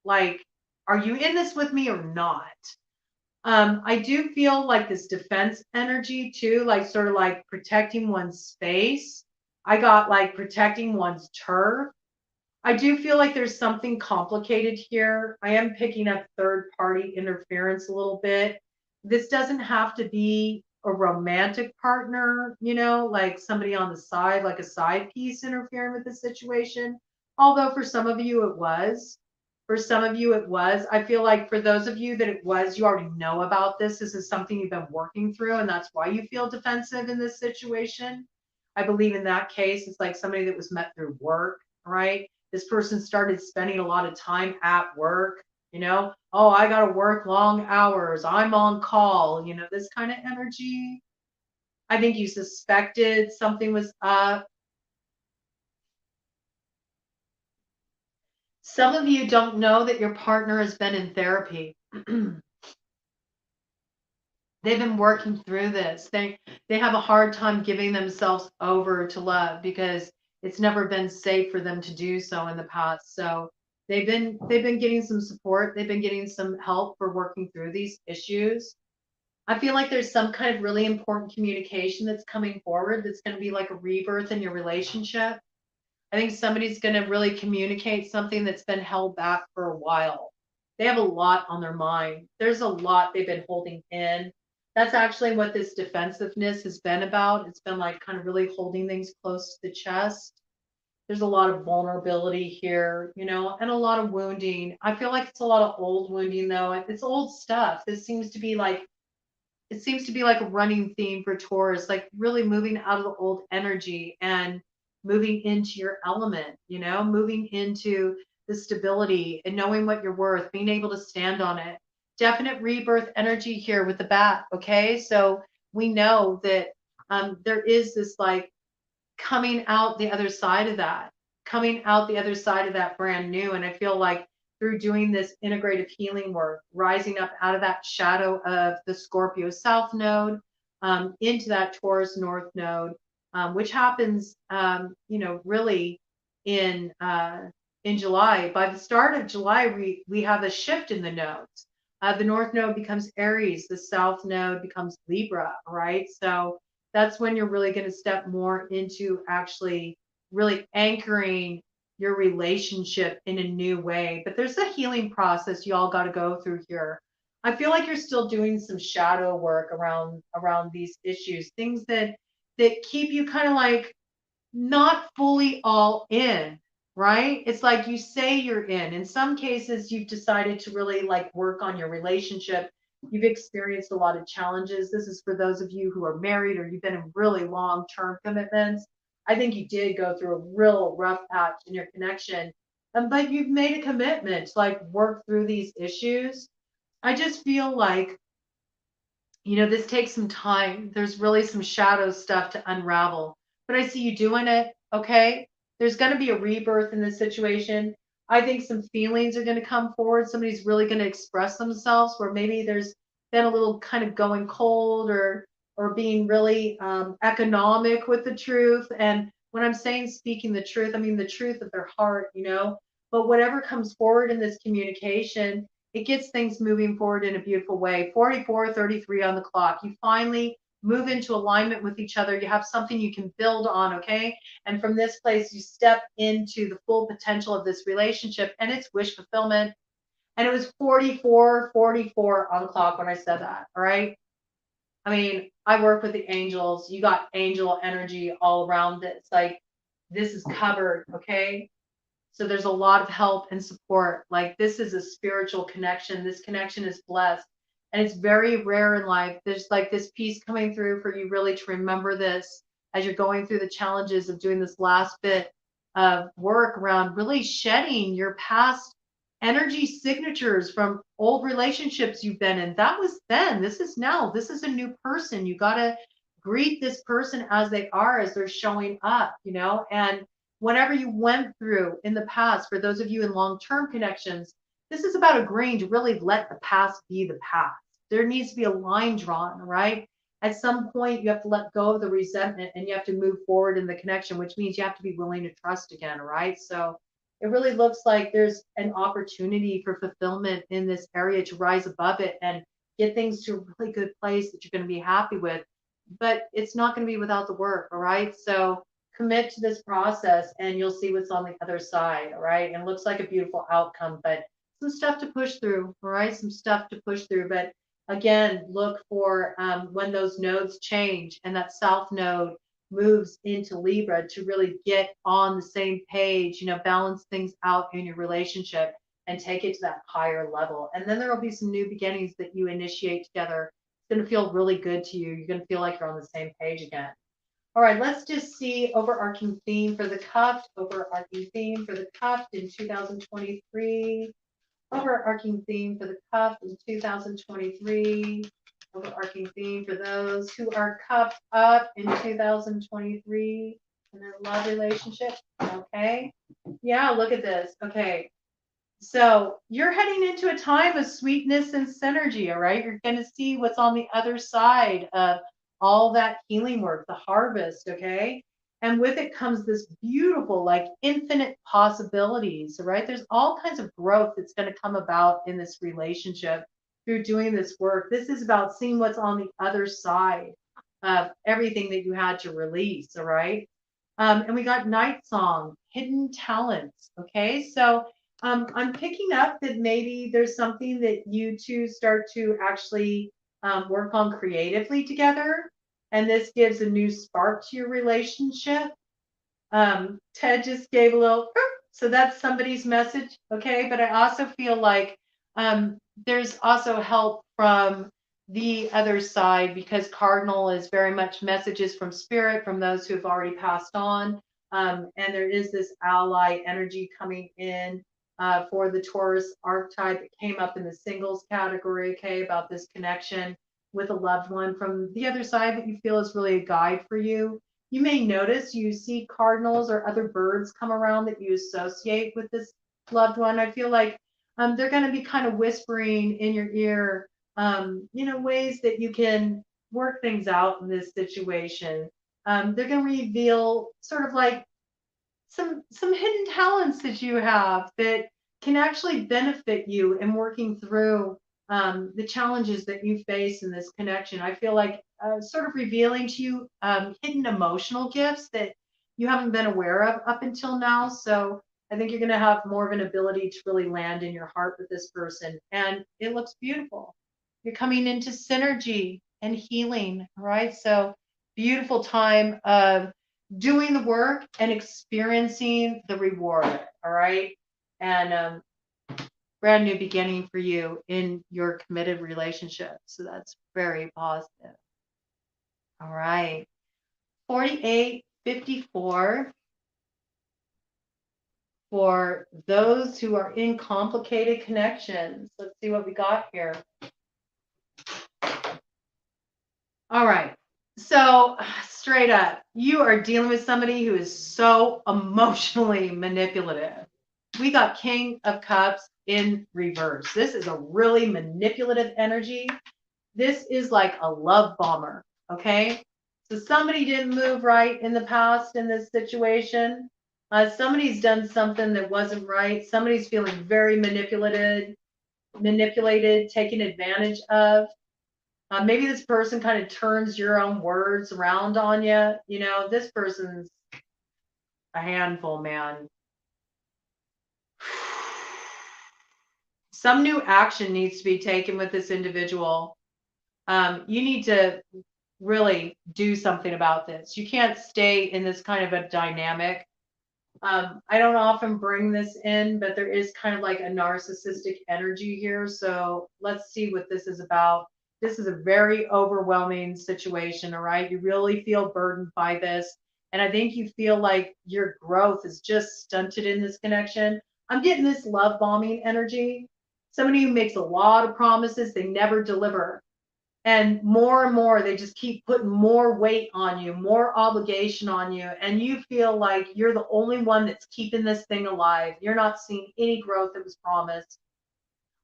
Like, are you in this with me or not? I do feel like this defense energy too, like sort of like protecting one's space. I got like protecting one's turf. I do feel like there's something complicated here. I am picking up third party interference a little bit. This doesn't have to be a romantic partner, you know, like somebody on the side, like a side piece interfering with the situation. Although for some of you it was. For some of you it was. I feel like for those of you that it was, you already know about this. This is something you've been working through, and that's why you feel defensive in this situation. I believe in that case, it's like somebody that was met through work, right? This person started spending a lot of time at work, you know, oh, I got to work long hours. I'm on call, you know, this kind of energy. I think you suspected something was up. Some of you don't know that your partner has been in therapy. They've been working through this. They have a hard time giving themselves over to love because it's never been safe for them to do so in the past. So they've been getting some support. They've been getting some help for working through these issues. I feel like there's some kind of really important communication that's coming forward that's going to be like a rebirth in your relationship. I think somebody's going to really communicate something that's been held back for a while. They have a lot on their mind. There's a lot they've been holding in. That's actually what this defensiveness has been about. It's been like kind of really holding things close to the chest. There's a lot of vulnerability here, you know, and a lot of wounding. I feel like it's a lot of old wounding though. It's old stuff. This seems to be like it seems to be like a running theme for Taurus, like really moving out of the old energy and moving into your element, you know, moving into the stability and knowing what you're worth, being able to stand on it. Definite rebirth energy here with the bat. Okay. So we know that there is this like coming out the other side of that, coming out the other side of that brand new. And I feel like through doing this integrative healing work, rising up out of that shadow of the Scorpio South node into that Taurus North node, which happens, you know, really in July. By the start of July, we have a shift in the nodes. The North node becomes Aries, the South node becomes Libra, right? So that's when you're really going to step more into actually really anchoring your relationship in a new way. But there's a healing process you all got to go through here. I feel like you're still doing some shadow work around these issues, things that keep you kind of like not fully all in, right? It's like you say you're in. In some cases, you've decided to really like work on your relationship. You've experienced a lot of challenges. This is for those of you who are married or you've been in really long-term commitments. I think you did go through a real rough patch in your connection, but you've made a commitment to like work through these issues. I just feel like, you know, this takes some time. There's really some shadow stuff to unravel, but I see you doing it. Okay. There's going to be a rebirth in this situation. I think some feelings are going to come forward. Somebody's really going to express themselves where maybe there's been a little kind of going cold or being really economic with the truth. And when I'm saying speaking the truth, I mean the truth of their heart, you know, but whatever comes forward in this communication, it gets things moving forward in a beautiful way. 44:33 on the clock. You finally move into alignment with each other. You have something you can build on, okay? And from this place, you step into the full potential of this relationship and it's wish fulfillment. And it was 44:44 on the clock when I said that, all right? I mean, I work with the angels. You got angel energy all around this. Like, this is covered, okay? So there's a lot of help and support. Like this is a spiritual connection. This connection is blessed. And it's very rare in life. There's like this piece coming through for you really to remember this as you're going through the challenges of doing this last bit of work around really shedding your past energy signatures from old relationships you've been in. That was then. This is now. This is a new person. You got to greet this person as they are, as they're showing up, and whatever you went through in the past, for those of you in long-term connections, this is about agreeing to really let the past be the past. There needs to be a line drawn, right? At some point, you have to let go of the resentment and you have to move forward in the connection, which means you have to be willing to trust again, right? So it really looks like there's an opportunity for fulfillment in this area to rise above it and get things to a really good place that you're going to be happy with. But it's not going to be without the work, all right? So commit to this process and you'll see what's on the other side, all right? And it looks like a beautiful outcome, but some stuff to push through, all right? Some stuff to push through. But again, look for when those nodes change and that south node moves into Libra to really get on the same page, balance things out in your relationship and take it to that higher level. And then there will be some new beginnings that you initiate together. It's going to feel really good to you. You're going to feel like you're on the same page again. All right, let's just see overarching theme for the cuffed, overarching theme for the cuffed in 2023, overarching theme for the cuffed in 2023, overarching theme for those who are cuffed up in 2023 in their love relationship. Okay, yeah, look at this. Okay, so you're heading into a time of sweetness and synergy, all right? You're going to see what's on the other side of all that healing work, the harvest, okay? And with it comes this beautiful, like infinite possibilities, right? There's all kinds of growth that's going to come about in this relationship through doing this work. This is about seeing what's on the other side of everything that you had to release, all right? And we got Night Song, Hidden Talents, okay? So I'm picking up that maybe there's something that you two start to actually work on creatively together. And this gives a new spark to your relationship. Ted just gave a little, so that's somebody's message, okay? But I also feel like there's also help from the other side because Cardinal is very much messages from spirit, from those who have already passed on. And there is this ally energy coming in for the Taurus archetype. It came up in the singles category, okay, about this connection with a loved one from the other side that you feel is really a guide for you. You may notice you see cardinals or other birds come around that you associate with this loved one. I feel like they're going to be kind of whispering in your ear, ways that you can work things out in this situation. They're going to reveal sort of like some hidden talents that you have that can actually benefit you in working through the challenges that you face in this connection. I feel like sort of revealing to you hidden emotional gifts that you haven't been aware of up until now. So I think you're going to have more of an ability to really land in your heart with this person. And it looks beautiful. You're coming into synergy and healing, right? So beautiful time of doing the work and experiencing the reward, all right? And brand new beginning for you in your committed relationship. So that's very positive. All right. 4854 for those who are in complicated connections. Let's see what we got here. All right. So straight up, you are dealing with somebody who is so emotionally manipulative. We got King of Cups in reverse. This is a really manipulative energy. This is like a love bomber, okay? So somebody didn't move right in the past in this situation. Somebody's done something that wasn't right. Somebody's feeling very manipulated, taken advantage of. Maybe this person kind of turns your own words around on you. This person's a handful, man. Some new action needs to be taken with this individual. You need to really do something about this. You can't stay in this kind of a dynamic. I don't often bring this in, but there is kind of like a narcissistic energy here. So let's see what this is about. This is a very overwhelming situation, all right? You really feel burdened by this. And I think you feel like your growth is just stunted in this connection. I'm getting this love bombing energy. Somebody who makes a lot of promises, they never deliver. And more, they just keep putting more weight on you, more obligation on you. And you feel like you're the only one that's keeping this thing alive. You're not seeing any growth that was promised.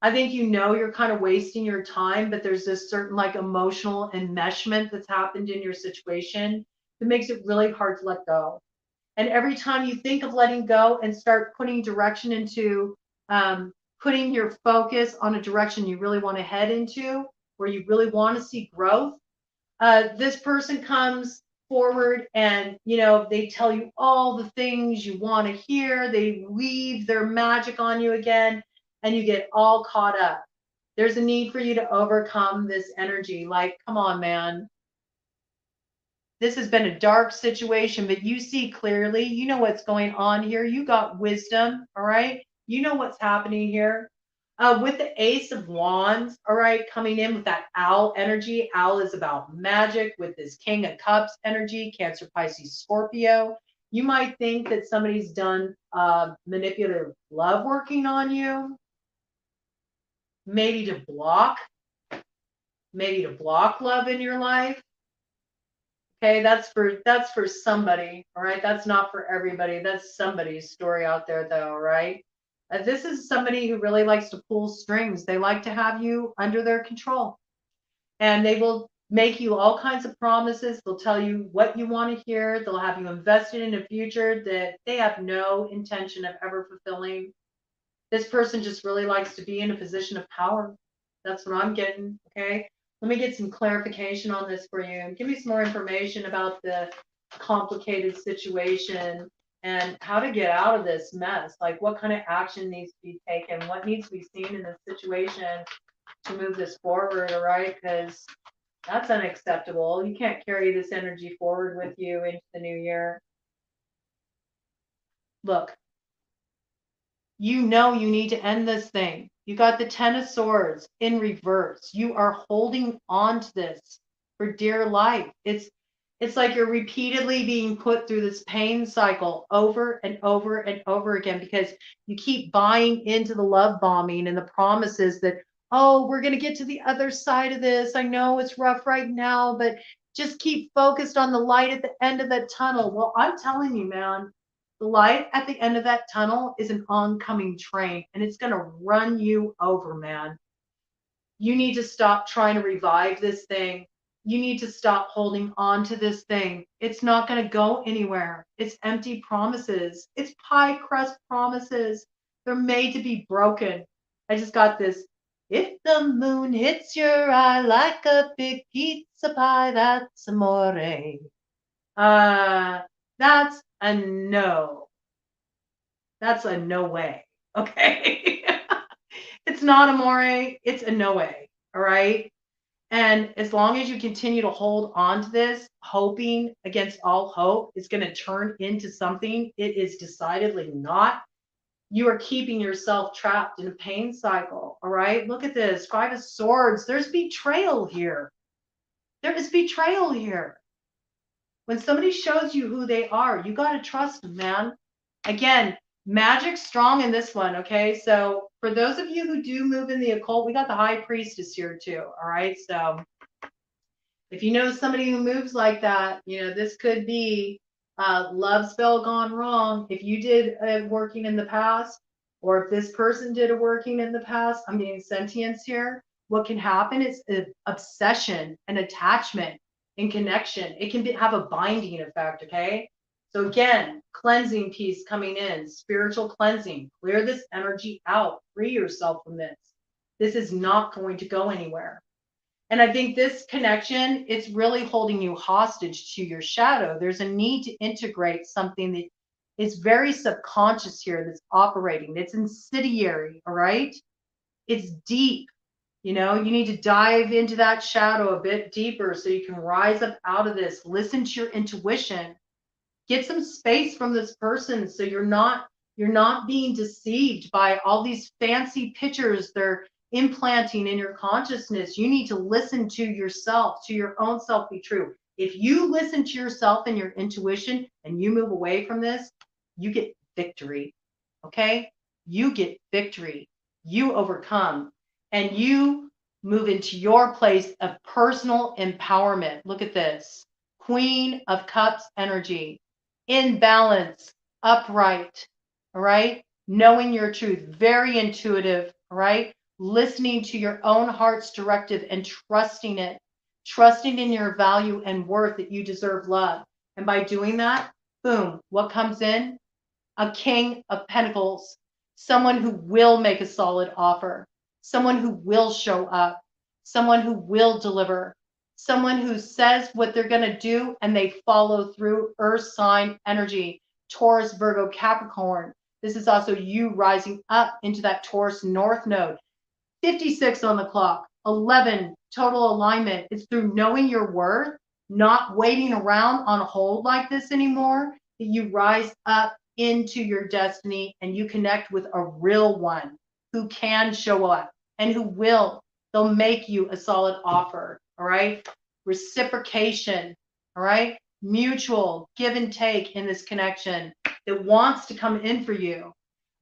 I think you know you're kind of wasting your time, but there's this certain like emotional enmeshment that's happened in your situation that makes it really hard to let go. And every time you think of letting go and start putting direction into putting your focus on a direction you really want to head into, where you really want to see growth, this person comes forward and, you know, they tell you all the things you want to hear. They weave their magic on you again, and you get all caught up. There's a need for you to overcome this energy. Like, come on, man. This has been a dark situation, but you see clearly, you know what's going on here. You got wisdom, all right? You know what's happening here. With the Ace of Wands, all right, coming in with that owl energy. Owl is about magic with this King of Cups energy, Cancer, Pisces, Scorpio. You might think that somebody's done manipulative love working on you, maybe to block love in your life. Okay, that's for somebody, all right? That's not for everybody. That's somebody's story out there, though, right? This is somebody who really likes to pull strings. They like to have you under their control. And they will make you all kinds of promises. They'll tell you what you want to hear. They'll have you invested in a future that they have no intention of ever fulfilling. This person just really likes to be in a position of power. That's what I'm getting, okay? Let me get some clarification on this for you. Give me some more information about the complicated situation and how to get out of this mess. Like, what kind of action needs to be taken? What needs to be seen in this situation to move this forward, all right? Because that's unacceptable. You can't carry this energy forward with you into the new year. Look, you know you need to end this thing. You got the Ten of Swords in reverse. You are holding on to this for dear life. It's like you're repeatedly being put through this pain cycle over and over and over again because you keep buying into the love bombing and the promises that, oh, we're going to get to the other side of this. I know it's rough right now, but just keep focused on the light at the end of that tunnel. Well, I'm telling you, man, the light at the end of that tunnel is an oncoming train, and it's going to run you over, man. You need to stop trying to revive this thing. You need to stop holding on to this thing. It's not going to go anywhere. It's empty promises. It's pie crust promises. They're made to be broken. I just got this. If the moon hits your eye like a big pizza pie, that's amore. That's a no. That's a no way. Okay. It's not amore. It's a no way. All right. And as long as you continue to hold on to this, hoping against all hope is going to turn into something it is decidedly not, you are keeping yourself trapped in a pain cycle. All right. Look at this. Five of Swords. There's betrayal here. There is betrayal here. When somebody shows you who they are, you got to trust them, man. Again, magic's strong in this one, okay? So for those of you who do move in the occult, we got the High Priestess here too, all right? So if you know somebody who moves like that, you know, this could be a love spell gone wrong. If you did a working in the past, or if this person did a working in the past, I'm getting sentience here. What can happen is an obsession, an attachment, in connection. It can have a binding effect, okay? So again, cleansing piece coming in, spiritual cleansing. Clear this energy out. Free yourself from this. This is not going to go anywhere. And I think this connection, it's really holding you hostage to your shadow. There's a need to integrate something that is very subconscious here that's operating. It's insidiary, all right? It's deep. You know, you need to dive into that shadow a bit deeper so you can rise up out of this. Listen to your intuition. Get some space from this person so you're not being deceived by all these fancy pictures they're implanting in your consciousness. You need to listen to yourself, to your own self, be true. If you listen to yourself and your intuition and you move away from this, you get victory. Okay? You get victory. You overcome and you move into your place of personal empowerment. Look at this. Queen of Cups energy, in balance, upright, all right? Knowing your truth, very intuitive, all right? Listening to your own heart's directive and trusting it, trusting in your value and worth that you deserve love. And by doing that, boom, what comes in? A King of Pentacles, someone who will make a solid offer, someone who will show up, someone who will deliver, someone who says what they're going to do and they follow through. Earth sign energy, Taurus, Virgo, Capricorn. This is also you rising up into that Taurus North node. 56 on the clock, 11 total alignment. It's through knowing your worth, not waiting around on hold like this anymore, that you rise up into your destiny and you connect with a real one who can show up and who will. They'll make you a solid offer. All right. Reciprocation. All right. Mutual give and take in this connection that wants to come in for you.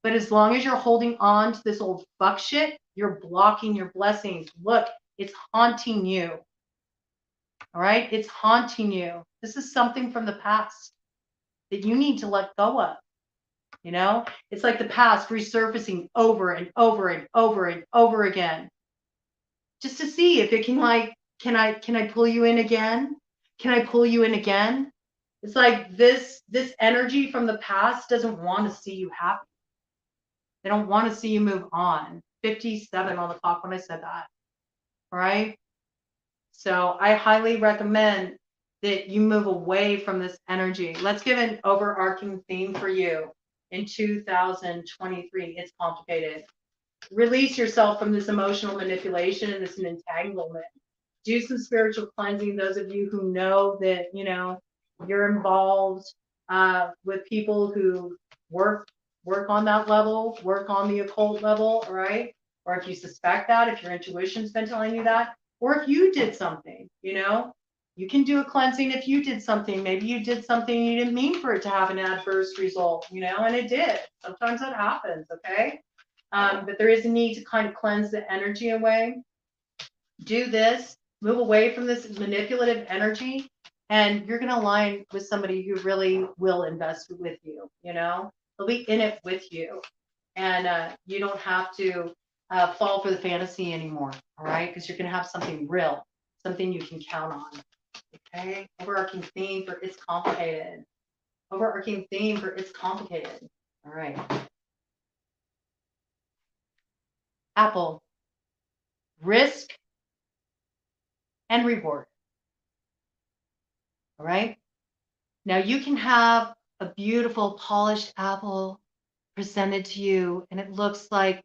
But as long as you're holding on to this old fuck shit, you're blocking your blessings. Look, it's haunting you. All right. It's haunting you. This is something from the past that you need to let go of. You know, it's like the past resurfacing over and over and over and over again, just to see if it can, like, can I pull you in again? Can I pull you in again? It's like this energy from the past doesn't want to see you happy. They don't want to see you move on. 57 on the clock when I said that. All right. So I highly recommend that you move away from this energy. Let's give an overarching theme for you in 2023. It's complicated. Release yourself from this emotional manipulation and this entanglement. Do some spiritual cleansing. Those of you who know that, you know, you're involved with people who work on that level, work on the occult level, all right? Or if you suspect that, if your intuition's been telling you that, or if you did something, you know, you can do a cleansing if you did something. Maybe you did something you didn't mean for it to have an adverse result, you know, and it did. Sometimes that happens, okay? But there is a need to kind of cleanse the energy away. Do this, move away from this manipulative energy, and you're going to align with somebody who really will invest with you, you know? They'll be in it with you. And you don't have to fall for the fantasy anymore, all right? Because you're going to have something real, something you can count on. Okay, overarching theme for it's complicated. Overarching theme for it's complicated. All right. Apple. Risk and reward. All right. Now you can have a beautiful polished apple presented to you, and it looks like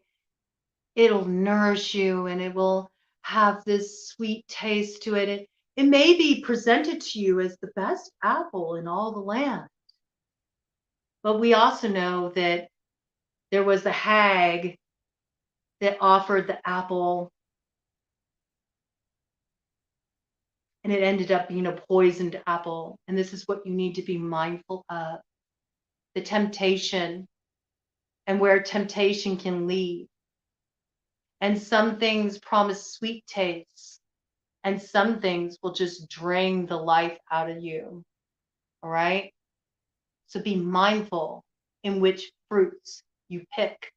it'll nourish you and it will have this sweet taste to it. It may be presented to you as the best apple in all the land. But we also know that there was a hag that offered the apple, and it ended up being a poisoned apple. And this is what you need to be mindful of. The temptation and where temptation can lead. And some things promise sweet tastes, and some things will just drain the life out of you. All right? So be mindful in which fruits you pick.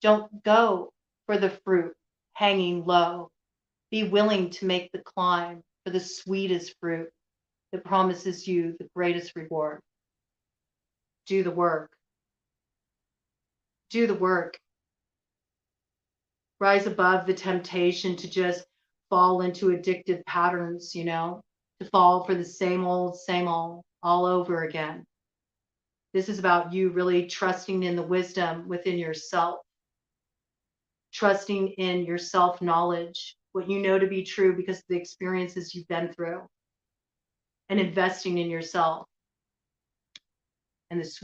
Don't go for the fruit hanging low. Be willing to make the climb for the sweetest fruit that promises you the greatest reward. Do the work. Do the work. Rise above the temptation to just fall into addictive patterns, you know, to fall for the same old, all over again. This is about you really trusting in the wisdom within yourself, trusting in your self-knowledge, what you know to be true because of the experiences you've been through, and investing in yourself and the